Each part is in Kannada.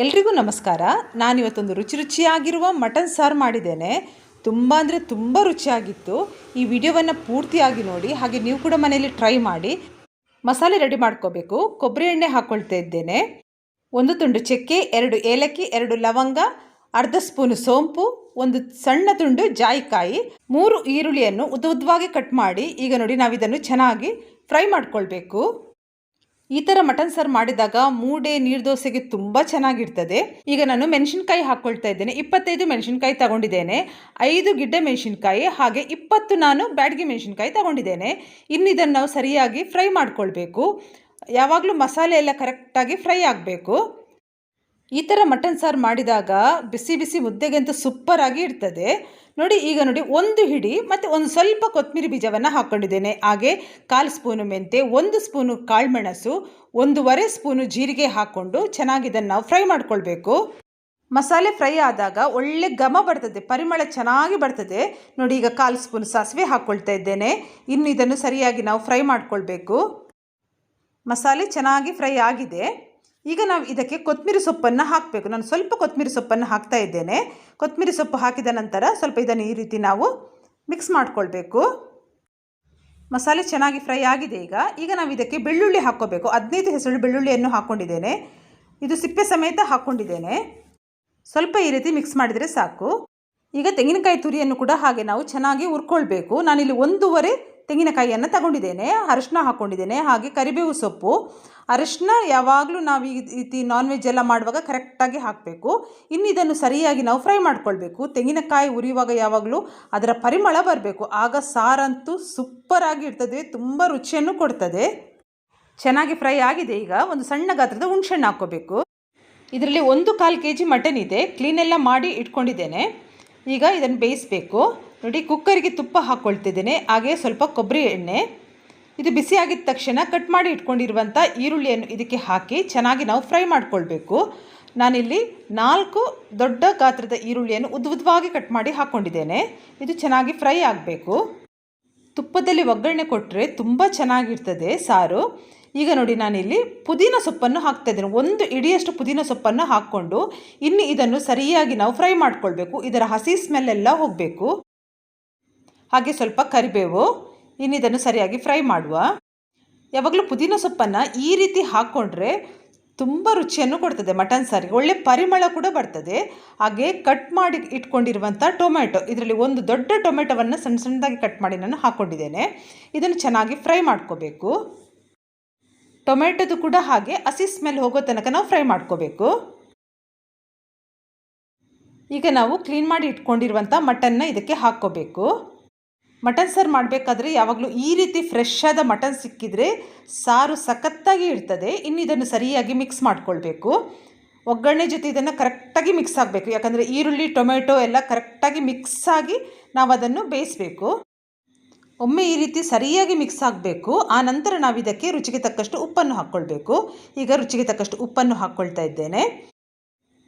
ಎಲ್ರಿಗೂ ನಮಸ್ಕಾರ. ನಾನಿವತ್ತೊಂದು ರುಚಿಯಾಗಿರುವ ಮಟನ್ ಸಾರು ಮಾಡಿದ್ದೇನೆ. ತುಂಬ ಅಂದರೆ ತುಂಬ ರುಚಿಯಾಗಿತ್ತು. ಈ ವಿಡಿಯೋವನ್ನು ಪೂರ್ತಿಯಾಗಿ ನೋಡಿ, ಹಾಗೆ ನೀವು ಕೂಡ ಮನೆಯಲ್ಲಿ ಟ್ರೈ ಮಾಡಿ. ಮಸಾಲೆ ರೆಡಿ ಮಾಡ್ಕೋಬೇಕು. ಕೊಬ್ಬರಿ ಎಣ್ಣೆ ಹಾಕ್ಕೊಳ್ತಾ ಇದ್ದೇನೆ. 1 ತುಂಡು ಚಕ್ಕೆ, 2 ಏಲಕ್ಕಿ, 2 ಲವಂಗ, ಅರ್ಧ ಸ್ಪೂನು ಸೋಂಪು, 1 ಸಣ್ಣ ತುಂಡು ಜಾಯಿಕಾಯಿ, 3 ಈರುಳ್ಳಿಯನ್ನು ಉದ್ದವಾಗಿ ಕಟ್ ಮಾಡಿ. ಈಗ ನೋಡಿ, ನಾವಿದನ್ನು ಚೆನ್ನಾಗಿ ಫ್ರೈ ಮಾಡ್ಕೊಳ್ಬೇಕು. ಈ ಥರ ಮಟನ್ ಸಾರು ಮಾಡಿದಾಗ ಮೂಡೆ ನೀರು ದೋಸೆಗೆ ತುಂಬ ಚೆನ್ನಾಗಿರ್ತದೆ. ಈಗ ನಾನು ಮೆಣಸಿನ್ಕಾಯಿ ಹಾಕ್ಕೊಳ್ತಾ ಇದ್ದೇನೆ. 25 ಮೆಣಸಿನ್ಕಾಯಿ ತಗೊಂಡಿದ್ದೇನೆ, 5 ಗಿಡ್ಡೆ ಮೆಣಸಿನ್ಕಾಯಿ, ಹಾಗೆ 20 ನಾನು ಬ್ಯಾಡಗಿ ಮೆಣಸಿನ್ಕಾಯಿ ತಗೊಂಡಿದ್ದೇನೆ. ಇನ್ನು ಇದನ್ನು ನಾವು ಸರಿಯಾಗಿ ಫ್ರೈ ಮಾಡ್ಕೊಳ್ಬೇಕು. ಯಾವಾಗಲೂ ಮಸಾಲೆ ಎಲ್ಲ ಕರೆಕ್ಟಾಗಿ ಫ್ರೈ ಆಗಬೇಕು. ಈ ಥರ ಮಟನ್ ಸಾರು ಮಾಡಿದಾಗ ಬಿಸಿ ಬಿಸಿ ಮುದ್ದೆಗಂತೂ ಸೂಪರಾಗಿ ಇರ್ತದೆ. ನೋಡಿ, ಈಗ ನೋಡಿ, 1 ಹಿಡಿ ಮತ್ತು ಒಂದು ಸ್ವಲ್ಪ ಕೊತ್ತಂಬರಿ ಬೀಜವನ್ನು ಹಾಕ್ಕೊಂಡಿದ್ದೇನೆ. ಹಾಗೆ 1/4 ಸ್ಪೂನು ಮೆಂತೆ, 1 ಸ್ಪೂನು ಕಾಳುಮೆಣಸು, 1.5 ಸ್ಪೂನು ಜೀರಿಗೆ ಹಾಕ್ಕೊಂಡು ಚೆನ್ನಾಗಿ ಇದನ್ನು ನಾವು ಫ್ರೈ ಮಾಡ್ಕೊಳ್ಬೇಕು. ಮಸಾಲೆ ಫ್ರೈ ಆದಾಗ ಒಳ್ಳೆ ಘಮ ಬರ್ತದೆ, ಪರಿಮಳ ಚೆನ್ನಾಗಿ ಬರ್ತದೆ. ನೋಡಿ, ಈಗ 1/4 ಸ್ಪೂನು ಸಾಸಿವೆ ಹಾಕ್ಕೊಳ್ತಾ ಇದ್ದೇನೆ. ಇನ್ನು ಇದನ್ನು ಸರಿಯಾಗಿ ನಾವು ಫ್ರೈ ಮಾಡ್ಕೊಳ್ಬೇಕು. ಮಸಾಲೆ ಚೆನ್ನಾಗಿ ಫ್ರೈ ಆಗಿದೆ. ಈಗ ನಾವು ಇದಕ್ಕೆ ಕೊತ್ತಂಬರಿ ಸೊಪ್ಪನ್ನು ಹಾಕಬೇಕು. ನಾನು ಸ್ವಲ್ಪ ಕೊತ್ತಂಬರಿ ಸೊಪ್ಪನ್ನು ಹಾಕ್ತಾ ಇದ್ದೇನೆ. ಕೊತ್ತಂಬರಿ ಸೊಪ್ಪು ಹಾಕಿದ ನಂತರ ಸ್ವಲ್ಪ ಇದನ್ನು ಈ ರೀತಿ ನಾವು ಮಿಕ್ಸ್ ಮಾಡ್ಕೊಳ್ಬೇಕು. ಮಸಾಲೆ ಚೆನ್ನಾಗಿ ಫ್ರೈ ಆಗಿದೆ. ಈಗ ನಾವು ಇದಕ್ಕೆ ಬೆಳ್ಳುಳ್ಳಿ ಹಾಕ್ಕೋಬೇಕು. 15 ಹೆಸರು ಬೆಳ್ಳುಳ್ಳಿಯನ್ನು ಹಾಕ್ಕೊಂಡಿದ್ದೇನೆ. ಇದು ಸಿಪ್ಪೆ ಸಮೇತ ಹಾಕ್ಕೊಂಡಿದ್ದೇನೆ. ಸ್ವಲ್ಪ ಈ ರೀತಿ ಮಿಕ್ಸ್ ಮಾಡಿದರೆ ಸಾಕು. ಈಗ ತೆಂಗಿನಕಾಯಿ ತುರಿಯನ್ನು ಕೂಡ ಹಾಗೆ ನಾವು ಚೆನ್ನಾಗಿ ಹುರ್ಕೊಳ್ಬೇಕು. ನಾನಿಲ್ಲಿ 1.5 ತೆಂಗಿನಕಾಯಿಯನ್ನು ತಗೊಂಡಿದ್ದೇನೆ. ಅರಿಶಿನ ಹಾಕ್ಕೊಂಡಿದ್ದೇನೆ, ಹಾಗೆ ಕರಿಬೇವು ಸೊಪ್ಪು. ಅರಿಶಿನ ಯಾವಾಗಲೂ ನಾವು ಈ ರೀತಿ ನಾನ್ ವೆಜ್ ಎಲ್ಲ ಮಾಡುವಾಗ ಕರೆಕ್ಟಾಗಿ ಹಾಕಬೇಕು. ಇನ್ನು ಇದನ್ನು ಸರಿಯಾಗಿ ನಾವು ಫ್ರೈ ಮಾಡ್ಕೊಳ್ಬೇಕು. ತೆಂಗಿನಕಾಯಿ ಉರಿಯುವಾಗ ಯಾವಾಗಲೂ ಅದರ ಪರಿಮಳ ಬರಬೇಕು. ಆಗ ಸಾರಂತೂ ಸೂಪರಾಗಿ ಇರ್ತದೆ, ತುಂಬ ರುಚಿಯನ್ನು ಕೊಡ್ತದೆ. ಚೆನ್ನಾಗಿ ಫ್ರೈ ಆಗಿದೆ. ಈಗ ಒಂದು ಸಣ್ಣ ಗಾತ್ರದ ಹುಣಸೆಹಣ್ಣು ಹಾಕ್ಕೋಬೇಕು. ಇದರಲ್ಲಿ 1/4 kg ಮಟನ್ ಇದೆ. ಕ್ಲೀನೆಲ್ಲ ಮಾಡಿ ಇಟ್ಕೊಂಡಿದ್ದೇನೆ. ಈಗ ಇದನ್ನು ಬೇಯಿಸಬೇಕು. ನೋಡಿ, ಕುಕ್ಕರಿಗೆ ತುಪ್ಪ ಹಾಕ್ಕೊಳ್ತಿದ್ದೇನೆ, ಹಾಗೆ ಸ್ವಲ್ಪ ಕೊಬ್ಬರಿ ಎಣ್ಣೆ. ಇದು ಬಿಸಿಯಾಗಿದ್ದ ತಕ್ಷಣ ಕಟ್ ಮಾಡಿ ಇಟ್ಕೊಂಡಿರುವಂಥ ಈರುಳ್ಳಿಯನ್ನು ಇದಕ್ಕೆ ಹಾಕಿ ಚೆನ್ನಾಗಿ ನಾವು ಫ್ರೈ ಮಾಡ್ಕೊಳ್ಬೇಕು. ನಾನಿಲ್ಲಿ 4 ದೊಡ್ಡ ಗಾತ್ರದ ಈರುಳ್ಳಿಯನ್ನು ಉದ್ದವಾಗಿ ಕಟ್ ಮಾಡಿ ಹಾಕ್ಕೊಂಡಿದ್ದೇನೆ. ಇದು ಚೆನ್ನಾಗಿ ಫ್ರೈ ಆಗಬೇಕು. ತುಪ್ಪದಲ್ಲಿ ಒಗ್ಗರಣೆ ಕೊಟ್ಟರೆ ತುಂಬ ಚೆನ್ನಾಗಿರ್ತದೆ ಸಾರು. ಈಗ ನೋಡಿ, ನಾನಿಲ್ಲಿ ಪುದೀನ ಸೊಪ್ಪನ್ನು ಹಾಕ್ತಾ ಇದ್ದೇನೆ. 1 ಹಿಡಿಯಷ್ಟು ಪುದೀನ ಸೊಪ್ಪನ್ನು ಹಾಕ್ಕೊಂಡು ಇನ್ನು ಇದನ್ನು ಸರಿಯಾಗಿ ನಾವು ಫ್ರೈ ಮಾಡ್ಕೊಳ್ಬೇಕು. ಇದರ ಹಸಿ ಸ್ಮೆಲ್ಲೆಲ್ಲ ಹೋಗಬೇಕು. ಹಾಗೆ ಸ್ವಲ್ಪ ಕರಿಬೇವು. ಇನ್ನು ಇದನ್ನು ಸರಿಯಾಗಿ ಫ್ರೈ ಮಾಡುವ. ಯಾವಾಗಲೂ ಪುದೀನ ಸೊಪ್ಪನ್ನು ಈ ರೀತಿ ಹಾಕ್ಕೊಂಡ್ರೆ ತುಂಬ ರುಚಿಯನ್ನು ಕೊಡ್ತದೆ ಮಟನ್ ಸಾರಿಗೆ. ಒಳ್ಳೆ ಪರಿಮಳ ಕೂಡ ಬರ್ತದೆ. ಹಾಗೆ ಕಟ್ ಮಾಡಿ ಇಟ್ಕೊಂಡಿರುವಂಥ ಟೊಮೆಟೊ, ಇದರಲ್ಲಿ 1 ದೊಡ್ಡ ಟೊಮೆಟೊವನ್ನು ಸಣ್ಣ ಸಣ್ಣದಾಗಿ ಕಟ್ ಮಾಡಿ ನಾನು ಹಾಕ್ಕೊಂಡಿದ್ದೇನೆ. ಇದನ್ನು ಚೆನ್ನಾಗಿ ಫ್ರೈ ಮಾಡ್ಕೋಬೇಕು. ಟೊಮೆಟೊದು ಕೂಡ ಹಾಗೆ ಹಸಿ ಸ್ಮೆಲ್ ಹೋಗೋ ತನಕ ನಾವು ಫ್ರೈ ಮಾಡ್ಕೋಬೇಕು. ಈಗ ನಾವು ಕ್ಲೀನ್ ಮಾಡಿ ಇಟ್ಕೊಂಡಿರುವಂಥ ಮಟನ್ನ ಇದಕ್ಕೆ ಹಾಕ್ಕೋಬೇಕು. ಮಟನ್ ಸಾರು ಮಾಡಬೇಕಾದ್ರೆ ಯಾವಾಗಲೂ ಈ ರೀತಿ ಫ್ರೆಶ್ ಆದ ಮಟನ್ ಸಿಕ್ಕಿದರೆ ಸಾರು ಸಖತ್ತಾಗಿ ಇರ್ತದೆ. ಇನ್ನು ಇದನ್ನು ಸರಿಯಾಗಿ ಮಿಕ್ಸ್ ಮಾಡ್ಕೊಳ್ಬೇಕು. ಒಗ್ಗರಣೆ ಜೊತೆ ಇದನ್ನು ಕರೆಕ್ಟಾಗಿ ಮಿಕ್ಸ್ ಆಗಬೇಕು. ಯಾಕಂದರೆ ಈರುಳ್ಳಿ ಟೊಮೆಟೊ ಎಲ್ಲ ಕರೆಕ್ಟಾಗಿ ಮಿಕ್ಸ್ ಆಗಿ ನಾವು ಅದನ್ನು ಬೇಯಿಸಬೇಕು. ಒಮ್ಮೆ ಈ ರೀತಿ ಸರಿಯಾಗಿ ಮಿಕ್ಸ್ ಆಗಬೇಕು. ಆ ನಂತರ ನಾವು ಇದಕ್ಕೆ ರುಚಿಗೆ ತಕ್ಕಷ್ಟು ಉಪ್ಪನ್ನು ಹಾಕ್ಕೊಳ್ಬೇಕು. ಈಗ ರುಚಿಗೆ ತಕ್ಕಷ್ಟು ಉಪ್ಪನ್ನು ಹಾಕ್ಕೊಳ್ತಾ ಇದ್ದೇನೆ.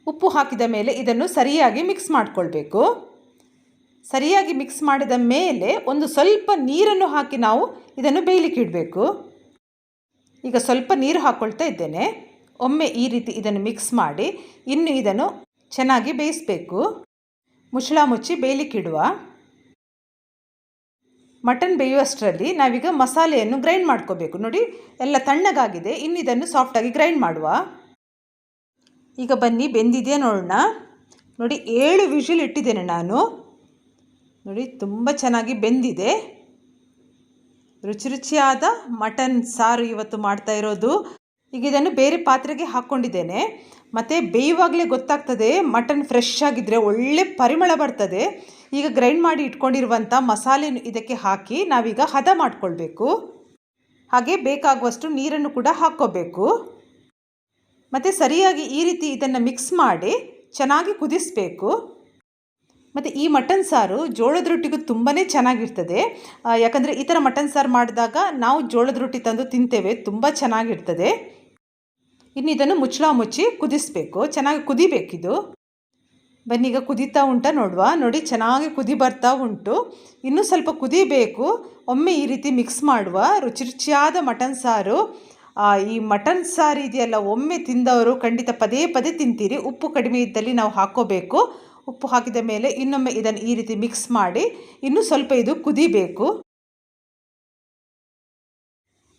ಉಪ್ಪು ಹಾಕಿದ ಮೇಲೆ ಇದನ್ನು ಸರಿಯಾಗಿ ಮಿಕ್ಸ್ ಮಾಡಿಕೊಳ್ಬೇಕು. ಸರಿಯಾಗಿ ಮಿಕ್ಸ್ ಮಾಡಿದ ಮೇಲೆ ಒಂದು ಸ್ವಲ್ಪ ನೀರನ್ನು ಹಾಕಿ ನಾವು ಇದನ್ನು ಬೇಯಲಿಕ್ಕೆ ಇಡಬೇಕು. ಈಗ ಸ್ವಲ್ಪ ನೀರು ಹಾಕ್ಕೊಳ್ತಾ ಇದ್ದೇನೆ. ಒಮ್ಮೆ ಈ ರೀತಿ ಇದನ್ನು ಮಿಕ್ಸ್ ಮಾಡಿ ಇನ್ನು ಇದನ್ನು ಚೆನ್ನಾಗಿ ಬೇಯಿಸಬೇಕು. ಮುಚ್ಚಳ ಮುಚ್ಚಿ ಬೇಯಲಿಕ್ಕಿಡುವ. ಮಟನ್ ಬೇಯುವಷ್ಟರಲ್ಲಿ ನಾವೀಗ ಮಸಾಲೆಯನ್ನು ಗ್ರೈಂಡ್ ಮಾಡ್ಕೋಬೇಕು. ನೋಡಿ, ಎಲ್ಲ ತಣ್ಣಗಾಗಿದೆ. ಇನ್ನು ಇದನ್ನು ಸಾಫ್ಟಾಗಿ ಗ್ರೈಂಡ್ ಮಾಡುವ. ಈಗ ಬನ್ನಿ, ಬೆಂದಿದೆಯಾ ನೋಡೋಣ. ನೋಡಿ, 7 ವಿಷಲ್ ಇಟ್ಟಿದ್ದೇನೆ ನಾನು. ನೋಡಿ, ತುಂಬ ಚೆನ್ನಾಗಿ ಬೆಂದಿದೆ. ರುಚಿಯಾದ ಮಟನ್ ಸಾರು ಇವತ್ತು ಮಾಡ್ತಾ ಇರೋದು. ಈಗ ಇದನ್ನು ಬೇರೆ ಪಾತ್ರೆಗೆ ಹಾಕ್ಕೊಂಡಿದ್ದೇನೆ. ಮತ್ತು ಬೇಯುವಾಗಲೇ ಗೊತ್ತಾಗ್ತದೆ ಮಟನ್ ಫ್ರೆಶ್ ಆಗಿದ್ದರೆ ಒಳ್ಳೆ ಪರಿಮಳ ಬರ್ತದೆ. ಈಗ ಗ್ರೈಂಡ್ ಮಾಡಿ ಇಟ್ಕೊಂಡಿರುವಂಥ ಮಸಾಲೆ ಇದಕ್ಕೆ ಹಾಕಿ ನಾವೀಗ ಹದ ಮಾಡಿಕೊಳ್ಬೇಕು. ಹಾಗೆ ಬೇಕಾಗುವಷ್ಟು ನೀರನ್ನು ಕೂಡ ಹಾಕ್ಕೋಬೇಕು. ಮತ್ತು ಸರಿಯಾಗಿ ಈ ರೀತಿ ಇದನ್ನು ಮಿಕ್ಸ್ ಮಾಡಿ ಚೆನ್ನಾಗಿ ಕುದಿಸಬೇಕು. ಮತ್ತು ಈ ಮಟನ್ ಸಾರು ಜೋಳದ ರೊಟ್ಟಿಗೂ ತುಂಬಾ ಚೆನ್ನಾಗಿರ್ತದೆ. ಯಾಕಂದರೆ ಈ ಥರ ಮಟನ್ ಸಾರು ಮಾಡಿದಾಗ ನಾವು ಜೋಳದ ರೊಟ್ಟಿ ತಂದು ತಿಂತೇವೆ, ತುಂಬ ಚೆನ್ನಾಗಿರ್ತದೆ. ಇನ್ನು ಇದನ್ನು ಮುಚ್ಚಳ ಮುಚ್ಚಿ ಕುದಿಸಬೇಕು. ಚೆನ್ನಾಗಿ ಕುದಿಬೇಕಿದು. ಬನ್ನಿ, ಈಗ ಕುದೀತಾ ಉಂಟಾ ನೋಡುವ. ನೋಡಿ, ಚೆನ್ನಾಗಿ ಕುದಿ ಬರ್ತಾ ಉಂಟು. ಇನ್ನೂ ಸ್ವಲ್ಪ ಕುದಿಬೇಕು. ಒಮ್ಮೆ ಈ ರೀತಿ ಮಿಕ್ಸ್ ಮಾಡುವ. ರುಚಿಯಾದ ಮಟನ್ ಸಾರು ಈ ಮಟನ್ ಸಾರು ಇದೆಯಲ್ಲ, ಒಮ್ಮೆ ತಿಂದವರು ಖಂಡಿತ ಪದೇ ಪದೇ ತಿಂತೀರಿ. ಉಪ್ಪು ಕಡಿಮೆ ಇದ್ದಲ್ಲಿ ನಾವು ಹಾಕ್ಕೋಬೇಕು. ಉಪ್ಪು ಹಾಕಿದ ಮೇಲೆ ಇನ್ನೊಮ್ಮೆ ಇದನ್ನು ಈ ರೀತಿ ಮಿಕ್ಸ್ ಮಾಡಿ ಇನ್ನೂ ಸ್ವಲ್ಪ ಇದು ಕುದಿಬೇಕು.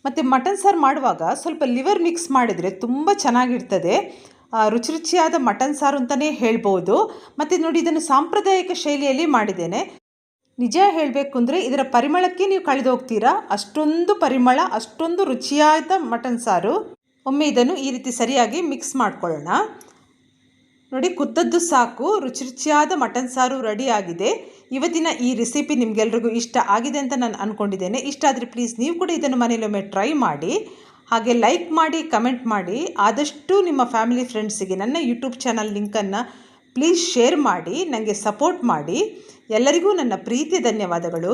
ಮತ್ತು ಮಟನ್ ಸಾರು ಮಾಡುವಾಗ ಸ್ವಲ್ಪ ಲಿವರ್ ಮಿಕ್ಸ್ ಮಾಡಿದರೆ ತುಂಬ ಚೆನ್ನಾಗಿರ್ತದೆ. ರುಚಿ ರುಚಿಯಾದ ಮಟನ್ ಸಾರು ಅಂತಲೇ ಹೇಳ್ಬೋದು. ಮತ್ತು ನೋಡಿ, ಇದನ್ನು ಸಾಂಪ್ರದಾಯಿಕ ಶೈಲಿಯಲ್ಲಿ ಮಾಡಿದ್ದೇನೆ. ನಿಜ ಹೇಳಬೇಕು ಅಂದರೆ ಇದರ ಪರಿಮಳಕ್ಕೆ ನೀವು ಕಳೆದು ಹೋಗ್ತೀರಾ. ಅಷ್ಟೊಂದು ಪರಿಮಳ, ಅಷ್ಟೊಂದು ರುಚಿಯಾದ ಮಟನ್ ಸಾರು. ಒಮ್ಮೆ ಇದನ್ನು ಈ ರೀತಿ ಸರಿಯಾಗಿ ಮಿಕ್ಸ್ ಮಾಡ್ಕೊಳ್ಳೋಣ. ನೋಡಿ, ಕುದ್ದದ್ದು ಸಾಕು, ರುಚಿ ರುಚಿಯಾದ ಮಟನ್ ಸಾರು ರೆಡಿಯಾಗಿದೆ. ಇವತ್ತಿನ ಈ ರೆಸಿಪಿ ನಿಮಗೆಲ್ರಿಗೂ ಇಷ್ಟ ಆಗಿದೆ ಅಂತ ನಾನು ಅಂದ್ಕೊಂಡಿದ್ದೇನೆ. ಇಷ್ಟ ಆದರೆ ಪ್ಲೀಸ್ ನೀವು ಕೂಡ ಇದನ್ನು ಮನೆಯಲ್ಲೊಮ್ಮೆ ಟ್ರೈ ಮಾಡಿ. ಹಾಗೆ ಲೈಕ್ ಮಾಡಿ, ಕಮೆಂಟ್ ಮಾಡಿ. ಆದಷ್ಟು ನಿಮ್ಮ ಫ್ಯಾಮಿಲಿ ಫ್ರೆಂಡ್ಸಿಗೆ ನನ್ನ ಯೂಟ್ಯೂಬ್ ಚಾನಲ್ ಲಿಂಕನ್ನು ಪ್ಲೀಸ್ ಶೇರ್ ಮಾಡಿ, ನನಗೆ ಸಪೋರ್ಟ್ ಮಾಡಿ. ಎಲ್ಲರಿಗೂ ನನ್ನ ಪ್ರೀತಿಯ ಧನ್ಯವಾದಗಳು.